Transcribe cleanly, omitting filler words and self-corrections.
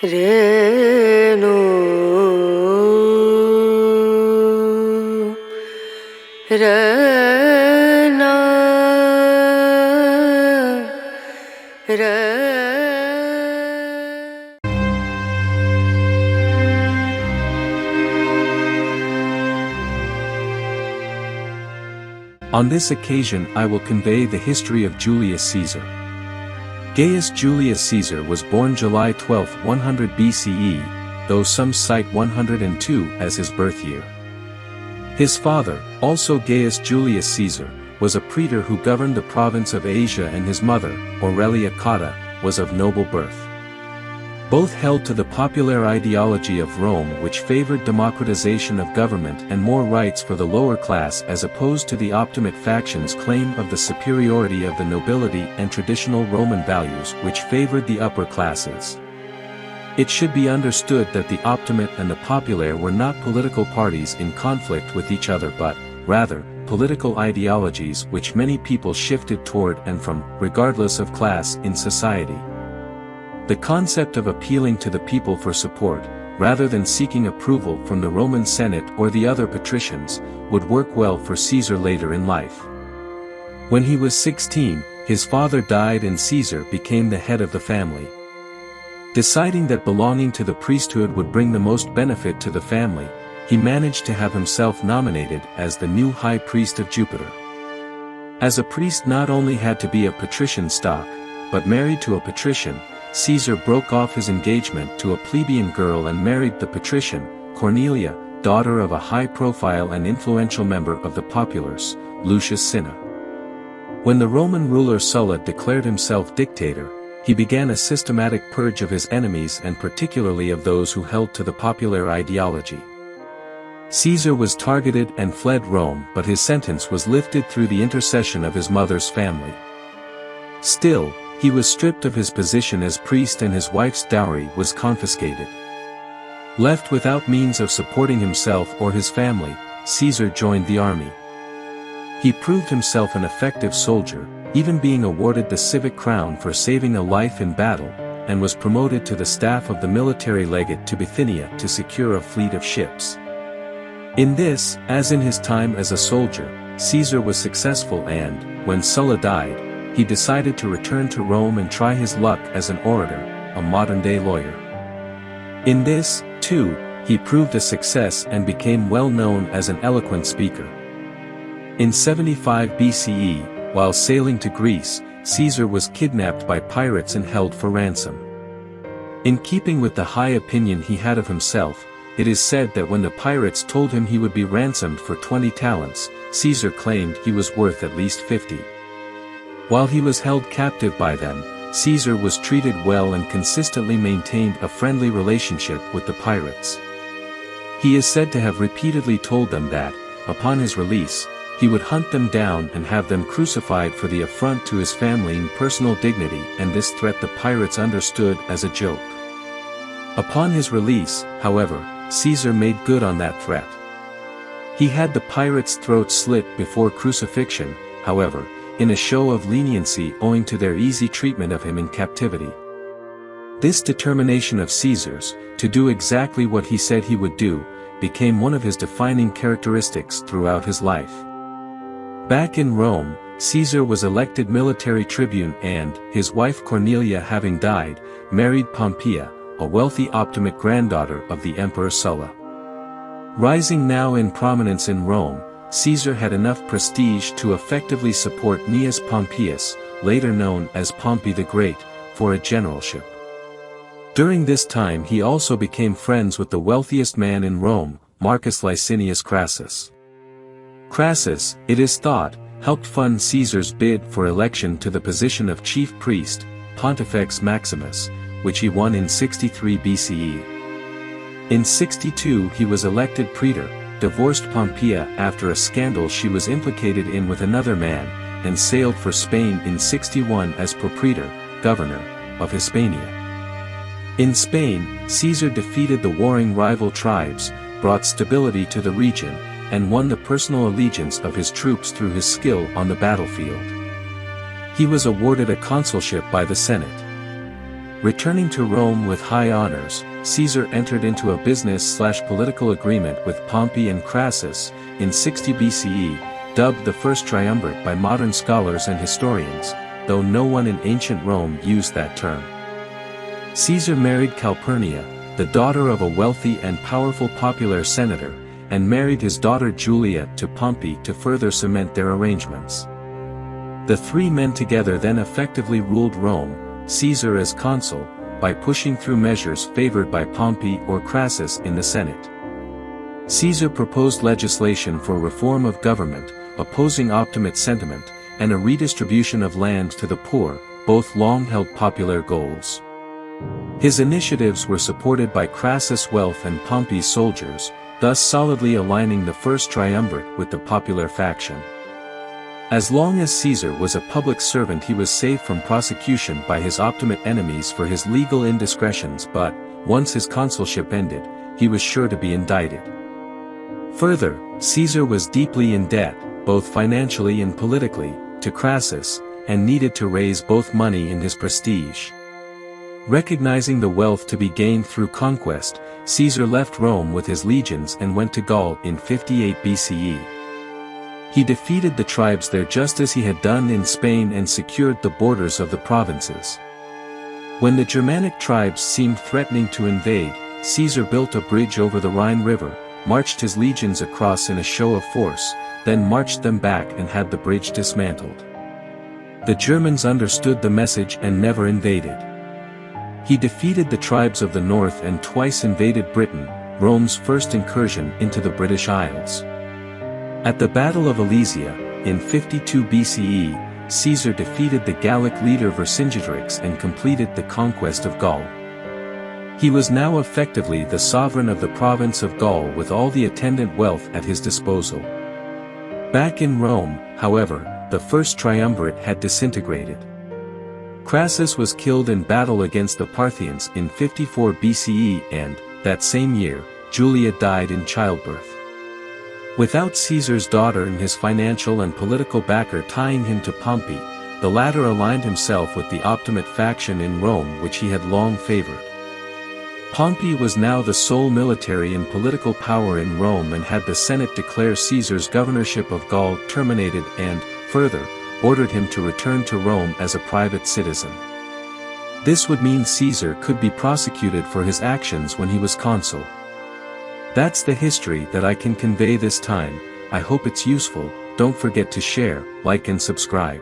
Renu Rana Rana. On this occasion I will convey the history of Julius Caesar. Gaius Julius Caesar was born July 12, 100 BCE, though some cite 102 as his birth year. His father, also Gaius Julius Caesar, was a praetor who governed the province of Asia, and his mother, Aurelia Cotta, was of noble birth. Both held to the popular ideology of Rome, which favored democratization of government and more rights for the lower class, as opposed to the Optimate faction's claim of the superiority of the nobility and traditional Roman values which favored the upper classes. It should be understood that the Optimate and the Populaire were not political parties in conflict with each other, but, rather, political ideologies which many people shifted toward and from, regardless of class in society. The concept of appealing to the people for support, rather than seeking approval from the Roman Senate or the other patricians, would work well for Caesar later in life. When he was 16, his father died and Caesar became the head of the family. Deciding that belonging to the priesthood would bring the most benefit to the family, he managed to have himself nominated as the new high priest of Jupiter. As a priest not only had to be of patrician stock, but married to a patrician, Caesar broke off his engagement to a plebeian girl and married the patrician, Cornelia, daughter of a high-profile and influential member of the populace, Lucius Cinna. When the Roman ruler Sulla declared himself dictator, he began a systematic purge of his enemies and particularly of those who held to the popular ideology. Caesar was targeted and fled Rome, but his sentence was lifted through the intercession of his mother's family. Still, he was stripped of his position as priest and his wife's dowry was confiscated. Left without means of supporting himself or his family, Caesar joined the army. He proved himself an effective soldier, even being awarded the civic crown for saving a life in battle, and was promoted to the staff of the military legate to Bithynia to secure a fleet of ships. In this, as in his time as a soldier, Caesar was successful and, when Sulla died, he decided to return to Rome and try his luck as an orator, a modern-day lawyer. In this, too, he proved a success and became well known as an eloquent speaker. In 75 BCE, while sailing to Greece, Caesar was kidnapped by pirates and held for ransom. In keeping with the high opinion he had of himself, it is said that when the pirates told him he would be ransomed for 20 talents, Caesar claimed he was worth at least 50. While he was held captive by them, Caesar was treated well and consistently maintained a friendly relationship with the pirates. He is said to have repeatedly told them that, upon his release, he would hunt them down and have them crucified for the affront to his family and personal dignity, and this threat the pirates understood as a joke. Upon his release, however, Caesar made good on that threat. He had the pirates' throats slit before crucifixion, however, in a show of leniency owing to their easy treatment of him in captivity. This determination of Caesar's, to do exactly what he said he would do, became one of his defining characteristics throughout his life. Back in Rome, Caesar was elected military tribune and, his wife Cornelia having died, married Pompeia, a wealthy Optimate granddaughter of the Emperor Sulla. Rising now in prominence in Rome, Caesar had enough prestige to effectively support Gnaeus Pompeius, later known as Pompey the Great, for a generalship. During this time he also became friends with the wealthiest man in Rome, Marcus Licinius Crassus. Crassus, it is thought, helped fund Caesar's bid for election to the position of chief priest, Pontifex Maximus, which he won in 63 BCE. In 62 he was elected praetor, divorced Pompeia after a scandal she was implicated in with another man, and sailed for Spain in 61 as propraetor, governor, of Hispania. In Spain, Caesar defeated the warring rival tribes, brought stability to the region, and won the personal allegiance of his troops through his skill on the battlefield. He was awarded a consulship by the Senate. Returning to Rome with high honors, Caesar entered into a business/political agreement with Pompey and Crassus, in 60 BCE, dubbed the First Triumvirate by modern scholars and historians, though no one in ancient Rome used that term. Caesar married Calpurnia, the daughter of a wealthy and powerful popular senator, and married his daughter Julia to Pompey to further cement their arrangements. The three men together then effectively ruled Rome, Caesar as consul, by pushing through measures favored by Pompey or Crassus in the Senate. Caesar proposed legislation for reform of government, opposing optimate sentiment, and a redistribution of land to the poor, both long-held popular goals. His initiatives were supported by Crassus' wealth and Pompey's soldiers, thus solidly aligning the First Triumvirate with the popular faction. As long as Caesar was a public servant, he was safe from prosecution by his Optimate enemies for his legal indiscretions, but, once his consulship ended, he was sure to be indicted. Further, Caesar was deeply in debt, both financially and politically, to Crassus, and needed to raise both money and his prestige. Recognizing the wealth to be gained through conquest, Caesar left Rome with his legions and went to Gaul in 58 BCE. He defeated the tribes there just as he had done in Spain and secured the borders of the provinces. When the Germanic tribes seemed threatening to invade, Caesar built a bridge over the Rhine River, marched his legions across in a show of force, then marched them back and had the bridge dismantled. The Germans understood the message and never invaded. He defeated the tribes of the north and twice invaded Britain, Rome's first incursion into the British Isles. At the Battle of Alesia, in 52 BCE, Caesar defeated the Gallic leader Vercingetorix and completed the conquest of Gaul. He was now effectively the sovereign of the province of Gaul with all the attendant wealth at his disposal. Back in Rome, however, the First Triumvirate had disintegrated. Crassus was killed in battle against the Parthians in 54 BCE and, that same year, Julia died in childbirth. Without Caesar's daughter and his financial and political backer tying him to Pompey, the latter aligned himself with the Optimate faction in Rome which he had long favored. Pompey was now the sole military and political power in Rome and had the Senate declare Caesar's governorship of Gaul terminated and, further, ordered him to return to Rome as a private citizen. This would mean Caesar could be prosecuted for his actions when he was consul. That's the history that I can convey this time. I hope it's useful. Don't forget to share, like and subscribe.